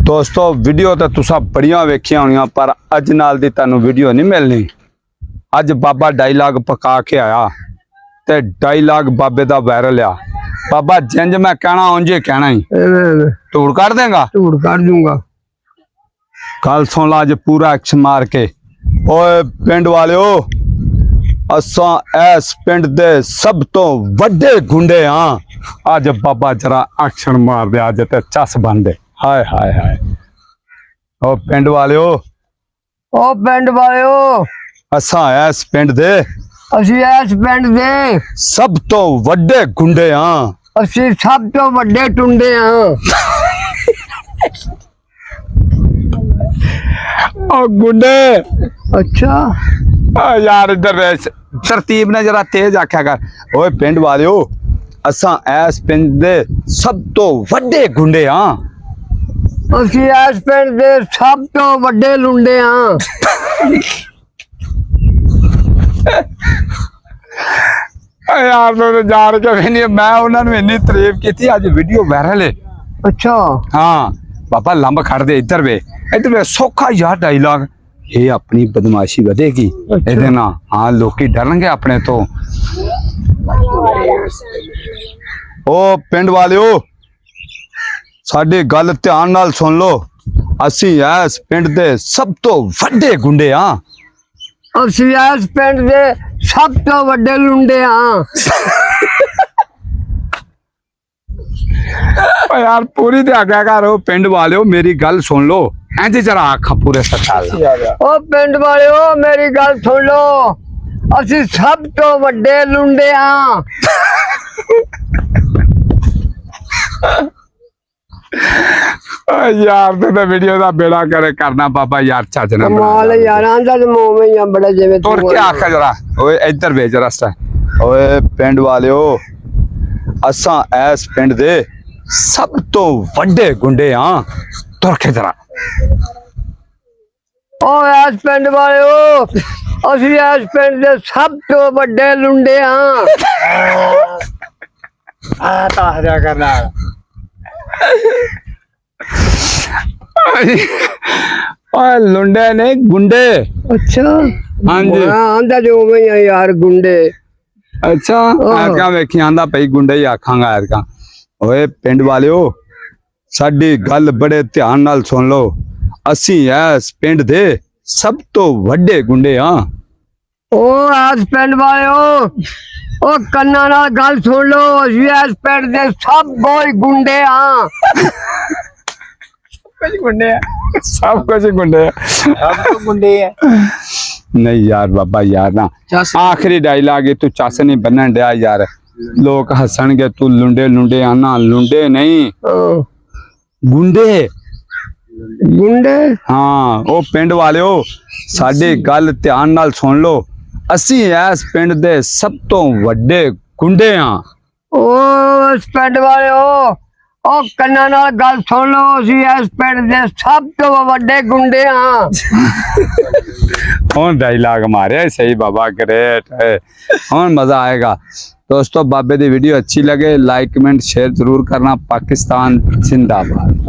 दोस्तों वीडियो तो तुसा बड़िया वेखिया होनिया पर अज नाल दी तैनू वीडियो नहीं मिलनी। अज बाबा डायलॉग पका के आया ते डायलॉग बाबे दा वायरल आ। बाबा जिंज मैं कहना उंजे कहना ही। धूड़ कर देगा? धूड़ कर दूंगा। गल सुन ला अज पूरा एक्शन मार के। ओए पिंड वालिओ, असां इस पिंड दे सब तो वड्डे गुंडे हाँ। अज बाबा जरा एक्शन मार दे, अज ते चस बन दे। हाय हाय हाय। ओ पिंड वालिओ, ओ पिंड वालिओ, असां इस पिंड दे असी इस पिंड दे सब तो वड्डे गुंडे हाँ। असी सब तो वड्डे टुंडे हाँ। ओ गुंडे। अच्छा यार इधर तरतीब ने जरा तेज आख्या कर। ओए पिंड वालिओ, असां इस पिंड दे सब तो वड्डे गुंडे हाँ। असी इस पिंड दे सब तो वड्डे लुंडे हाँ। यार तो जान के भी नहीं, मैं उन्होंने इन्नी तारीफ की थी। आज वीडियो वायरल है। अच्छा हाँ बाबा लंब खड़ दे, इधर वे सौखा यार डायलॉग। ये अपनी बदमाशी बढ़ेगी ਇਹਦੇ ਨਾਲ। हाँ लोकी डरनगे अपने तो। ओ पिंड वालिओ, साडी गल ध्यान नाल सुन लो। असी इस पिंड दे सब तो वड्डे गुंडे हाँ। असी इस पिंड दे सब तो वड्डे लुंडे हाँ। यार पूरी ते आज्ञा करो। पिंड वालिओ मेरी गल सुन लो, इंज जरा आखा पूरे सच्चा। ओ पिंड वालिओ मेरी गल सुन लो, असी सब तो वड्डे लुंडे हाँ। यार तो वीडियो का बेड़ा करे करना बाबा यार चज ना कमाल है यार। आंदा ते मुंह में ही बड़ा जिवें तुर के आखा जरा। ओए इधर वे जरा सा। ओए पिंड वालिओ, असां इस पिंड दे सब तो वड्डे गुंडे हाँ। तुर के जरा। ओ इस पिंड वालिओ, असी इस पिंड दे सब तो वड्डे लुंडे हाँ। आ ताजा करना। ओए लुंडे ने गुंडे। अच्छा हाँ जी। आंदा जो में ही यार गुंडे। अच्छा क्या वेखी आंदा पई गुंडे ही आखांगा यार का। ओए पिंड वालिओ, साडी गल बड़े ध्यान नाल सुन लो। असी इस पिंड दे सब तो वड्डे गुंडे हाँ। ओ इस पिंड वालिओ, ओ कन्ना नाल गल सुन लो, असी इस पिंड दे सब कोई गुंडे हाँ। सब कुछ गुंडे हैं। सब तो गुंडे है। नहीं यार बाबा यार ना आखिरी डायलॉग तू चस नहीं बनन दिया यार। लोग हसणगे तू लुंडे लुंडे आना। लुंडे नहीं गुंडे। गुंडे हाँ ओ पिंड वालिओ, साडी गल ध्यान नाल सुन लो। असी इस पिंड दे सब तो वड्डे गुंडे हाँ। ओ इस पिंड वालिओ, ओ कन्ना नाल गल सुन लो, असी इस पिंड दे सब तो वड्डे गुंडे हाँ। हुन डायलॉग मारे सही बाबा, ग्रेट है। हुन मजा आएगा। दोस्तों बाबे दी वीडियो अच्छी लगे लाइक कमेंट शेयर जरूर करना। पाकिस्तान जिंदाबाद।